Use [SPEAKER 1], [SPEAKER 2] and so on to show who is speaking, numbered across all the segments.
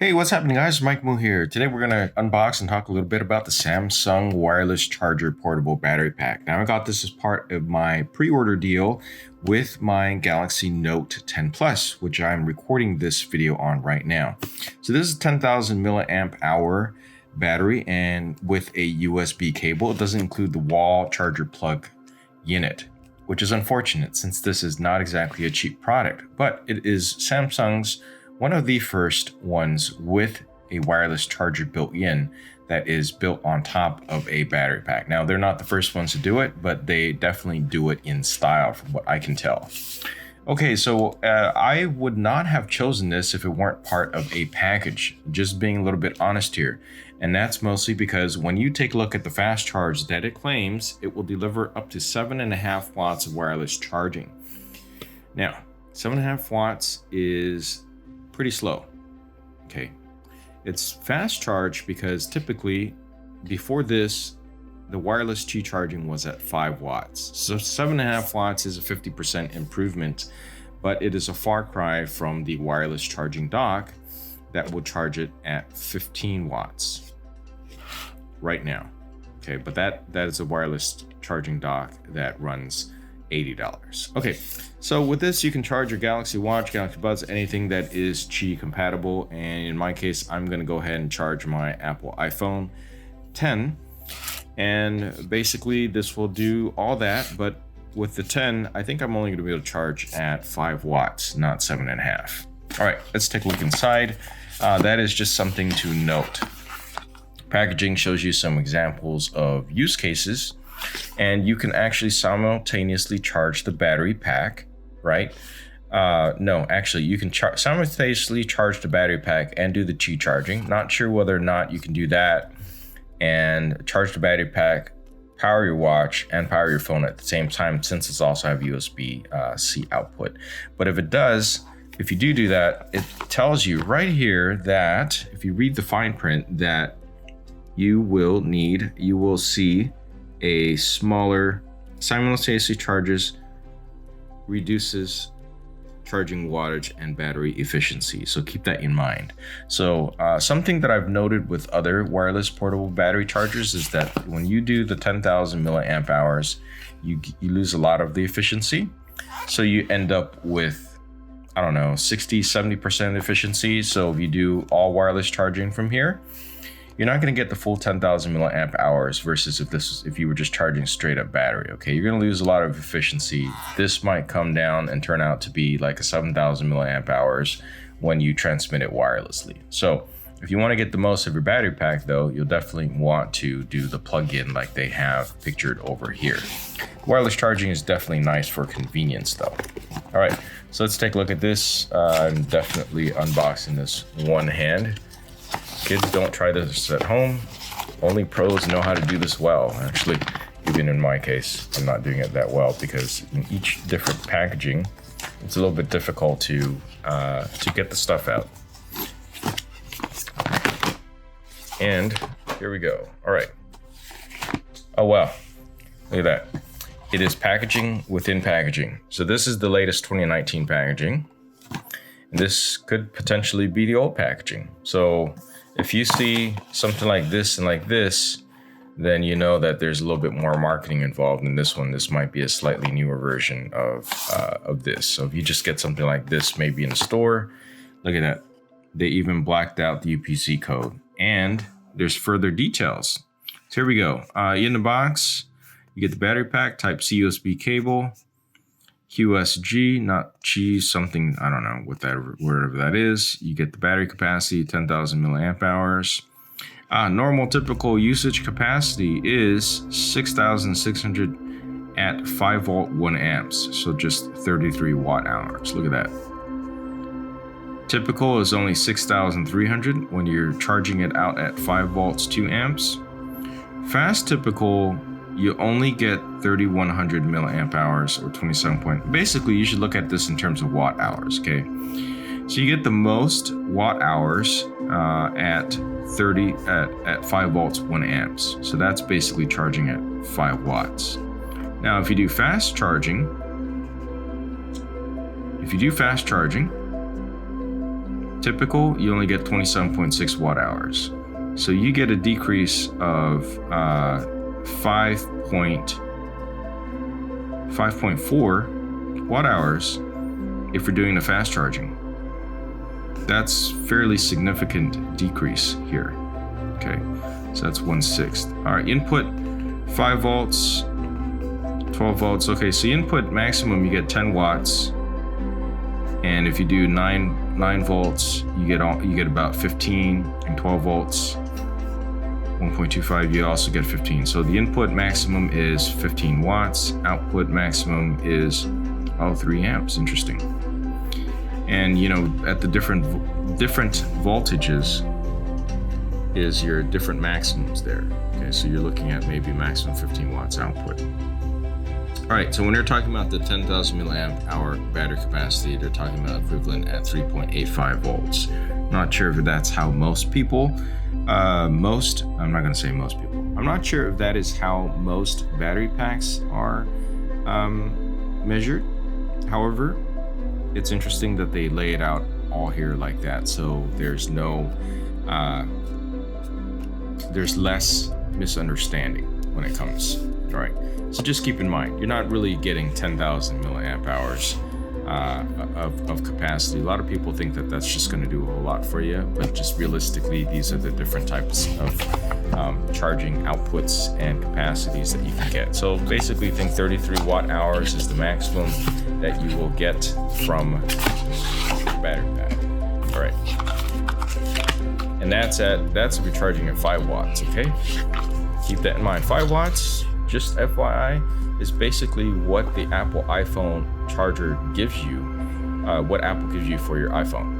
[SPEAKER 1] Hey, what's happening, guys? Mike Moo here. Today we're going to unbox and talk a little bit about the Samsung Wireless Charger Portable Battery Pack. Now, I got this as part of my pre-order deal with my Galaxy Note 10 Plus, which I'm recording this video on right now. So this is 10,000 milliamp hour battery and with a USB cable. It doesn't include the wall charger plug unit, which is unfortunate since this is not exactly a cheap product, but it is Samsung's one of the first ones with a wireless charger built in that is built on top of a battery pack. Now, they're not the first ones to do it, but they definitely do it in style from what I can tell. Okay, so I would not have chosen this if it weren't part of a package, just being a little bit honest here. And that's mostly because when you take a look at the fast charge that it claims, it will deliver up to 7.5 watts of wireless charging. Now, 7.5 watts is pretty slow. Okay, it's fast charge because typically before this the wireless Qi charging was at 5 watts, so 7.5 watts is a 50% improvement, but it is a far cry from the wireless charging dock that will charge it at 15 watts right now. Okay, but that is a wireless charging dock that runs $80. Okay, so with this you can charge your Galaxy Watch, Galaxy Buds, anything that is Qi compatible, and in my case I'm going to go ahead and charge my Apple iPhone 10, and basically this will do all that. But with the 10, I think I'm only going to be able to charge at 5 watts, not 7.5. All right, let's take a look inside. That is just something to note. Packaging shows you some examples of use cases, and you can actually simultaneously charge the battery pack, right? No, actually, you can simultaneously charge the battery pack and do the Qi charging. Not sure whether or not you can do that and charge the battery pack, power your watch, and power your phone at the same time, since it's also have USB-C output. But if it does, if you do that, it tells you right here that if you read the fine print that you will see a smaller simultaneously charges, reduces charging wattage and battery efficiency. So keep that in mind. So something that I've noted with other wireless portable battery chargers is that when you do the 10,000 milliamp hours, you lose a lot of the efficiency. So you end up with, I don't know, 60-70% efficiency. So if you do all wireless charging from here, you're not going to get the full 10,000 milliamp hours versus if you were just charging straight up battery. Okay, you're going to lose a lot of efficiency. This might come down and turn out to be like a 7,000 milliamp hours when you transmit it wirelessly. So if you want to get the most of your battery pack, though, you'll definitely want to do the plug-in like they have pictured over here. Wireless charging is definitely nice for convenience, though. All right, so let's take a look at this. I'm definitely unboxing this one hand. Kids, don't try this at home. Only pros know how to do this well. Actually, even in my case, I'm not doing it that well because in each different packaging, it's a little bit difficult to get the stuff out. And here we go. All right. Oh, wow. Look at that. It is packaging within packaging. So this is the latest 2019 packaging. This could potentially be the old packaging. So if you see something like this and like this, then you know that there's a little bit more marketing involved in this one. This might be a slightly newer version of this. So if you just get something like this, maybe in the store, look at that. They even blacked out the UPC code, and there's further details. So here we go. In the box, you get the battery pack, Type-C USB cable, QSG, not Qi, something, I don't know what that, wherever that is. You get the battery capacity, 10,000 milliamp hours. Normal typical usage capacity is 6,600 at 5 volt 1 amps, so just 33 watt hours. Look at that. Typical is only 6,300 when you're charging it out at 5 volts 2 amps. Fast typical, you only get 3,100 milliamp hours or 27 point. Basically, you should look at this in terms of watt hours, okay? So you get the most watt hours at 5 volts 1 amps. So that's basically charging at 5 watts. Now, if you do fast charging, typical, you only get 27.6 watt hours. So you get a decrease of 5.4 watt hours if you're doing the fast charging. That's fairly significant decrease here. Okay, so that's 1/6. All right, input 5 volts, 12 volts. Okay, so input maximum you get 10 watts, and if you do 9 volts, you get about 15, and 12 volts, 1.25, you also get 15. So the input maximum is 15 watts. Output maximum is 3 amps. Interesting. And at the different voltages is your different maximums there. Okay, so you're looking at maybe maximum 15 watts output. All right, so when they're talking about the 10,000 milliamp hour battery capacity, they're talking about equivalent at 3.85 volts. Not sure if that's how most people, I'm not gonna say most people. I'm not sure if that is how most battery packs are measured. However, it's interesting that they lay it out all here like that, so there's less misunderstanding when it comes. All right, so just keep in mind, you're not really getting 10,000 milliamp hours of capacity. A lot of people think that that's just going to do a whole lot for you, but just realistically, these are the different types of charging outputs and capacities that you can get. So basically, think 33 watt hours is the maximum that you will get from battery pack. All right, and that's if you're charging at 5 watts. Okay, keep that in mind. 5 watts, just FYI, is basically what the Apple iPhone charger gives you, what Apple gives you for your iPhone.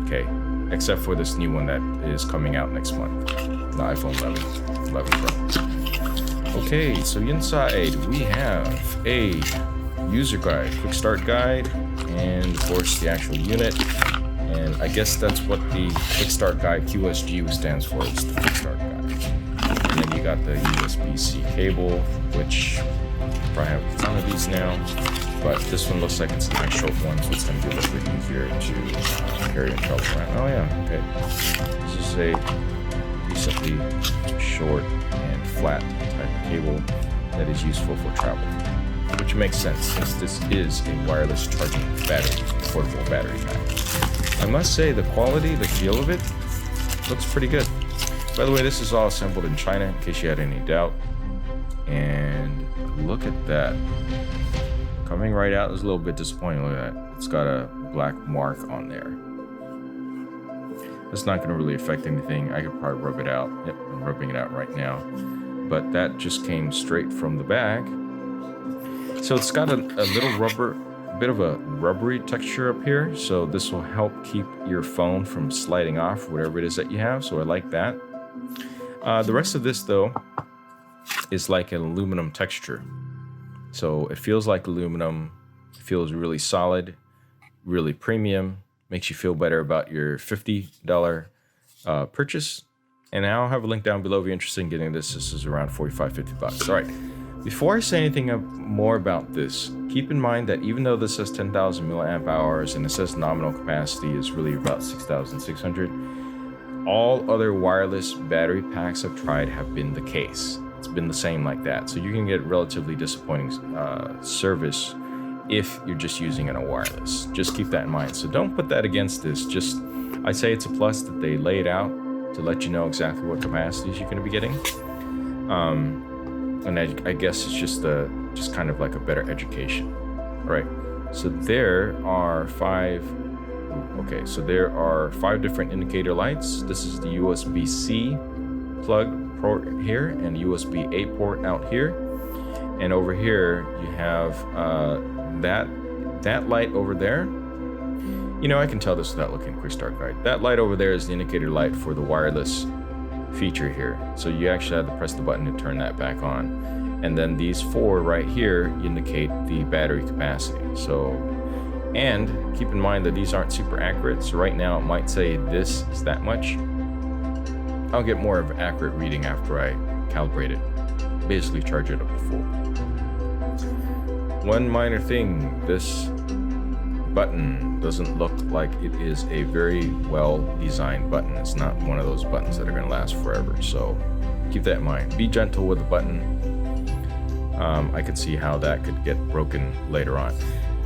[SPEAKER 1] Okay, except for this new one that is coming out next month, the iPhone 11 Pro. Okay, so inside we have a user guide, quick start guide, and of course the actual unit. And I guess that's what the quick start guide QSG stands for. It's the quick start guide. And then you got the USB-C cable, which I have a ton of these now, but this one looks like it's a nice short one, so it's going to be a little bit easier to carry and travel around. Oh yeah, okay. This is a decently short and flat type of cable that is useful for travel, which makes sense since this is a wireless charging portable battery pack. I must say the quality, the feel of it looks pretty good. By the way, this is all assembled in China, in case you had any doubt. And look at that. Coming right out is a little bit disappointing. Look at that. It's got a black mark on there. It's not going to really affect anything. I could probably rub it out. Yep, I'm rubbing it out right now. But that just came straight from the bag. So it's got a little bit of a rubbery texture up here. So this will help keep your phone from sliding off, whatever it is that you have. So I like that. The rest of this, though, is like an aluminum texture. So it feels like aluminum. It feels really solid, really premium. Makes you feel better about your $50 purchase. And I'll have a link down below if you're interested in getting this. This is around $45-50. All right. Before I say anything more about this, keep in mind that even though this says 10,000 milliamp hours and it says nominal capacity is really about 6,600, all other wireless battery packs I've tried have been the case. It's been the same like that. So you can get relatively disappointing service if you're just using it on wireless. Just keep that in mind. So don't put that against this. I say it's a plus that they lay it out to let you know exactly what capacities you're going to be getting. And I guess it's just kind of like a better education. All right. So there are 5 different indicator lights. This is the USB-C plug port here and USB-A port out here. And over here you have that light over there. I can tell this without looking at Quick Start Guide. That light over there is the indicator light for the wireless feature here. So you actually have to press the button to turn that back on. And then these 4 right here indicate the battery capacity. And keep in mind that these aren't super accurate. So right now it might say this is that much. I'll get more of an accurate reading after I calibrate it. Basically charge it up to full. One minor thing, this button doesn't look like it is a very well designed button. It's not one of those buttons that are going to last forever, so keep that in mind. Be gentle with the button. I could see how that could get broken later on.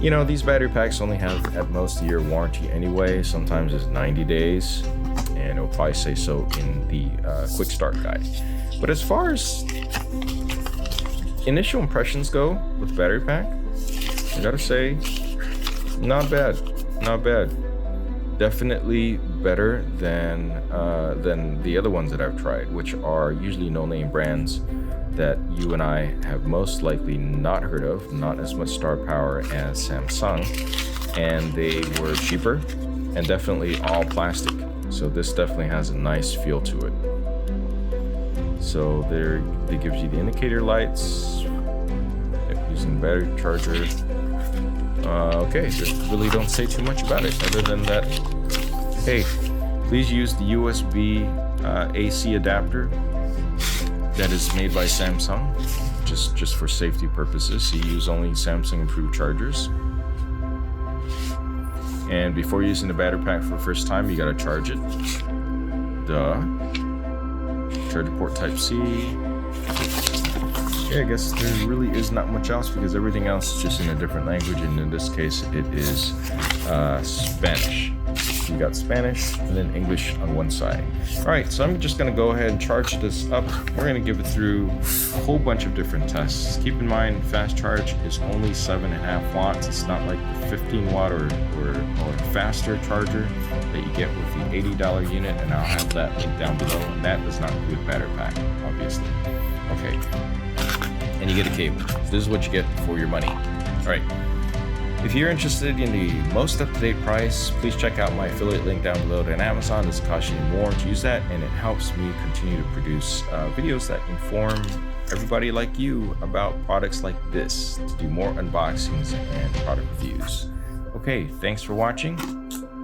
[SPEAKER 1] You know, these battery packs only have at most a year warranty anyway. Sometimes it's 90 days, and it'll probably say so in the quick start guide. But as far as initial impressions go with the battery pack, I gotta say, not bad, not bad. Definitely better than the other ones that I've tried, which are usually no-name brands that you and I have most likely not heard of, not as much star power as Samsung, and they were cheaper and definitely all plastic. So this definitely has a nice feel to it. So there, it gives you the indicator lights using battery charger. Okay, just really don't say too much about it other than that, hey, please use the USB AC adapter that is made by Samsung, just for safety purposes. So you use only Samsung approved chargers. And before using the battery pack for the first time, you gotta charge it. Duh. Charger port Type C. Yeah, I guess there really is not much else because everything else is just in a different language, and in this case it is Spanish. You got Spanish and then English on one side. All right, so I'm just gonna go ahead and charge this up. We're gonna give it through a whole bunch of different tests. Keep in mind, fast charge is only 7.5 watts. It's not like the 15 watt or faster charger that you get with the $80 unit, and I'll have that link down below, and that does not include battery pack, obviously. Okay, and you get a cable. This is what you get for your money. All right. If you're interested in the most up-to-date price, please check out my affiliate link down below to Amazon. This costs you more to use that, and it helps me continue to produce videos that inform everybody like you about products like this, to do more unboxings and product reviews. Okay, thanks for watching,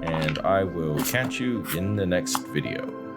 [SPEAKER 1] and I will catch you in the next video.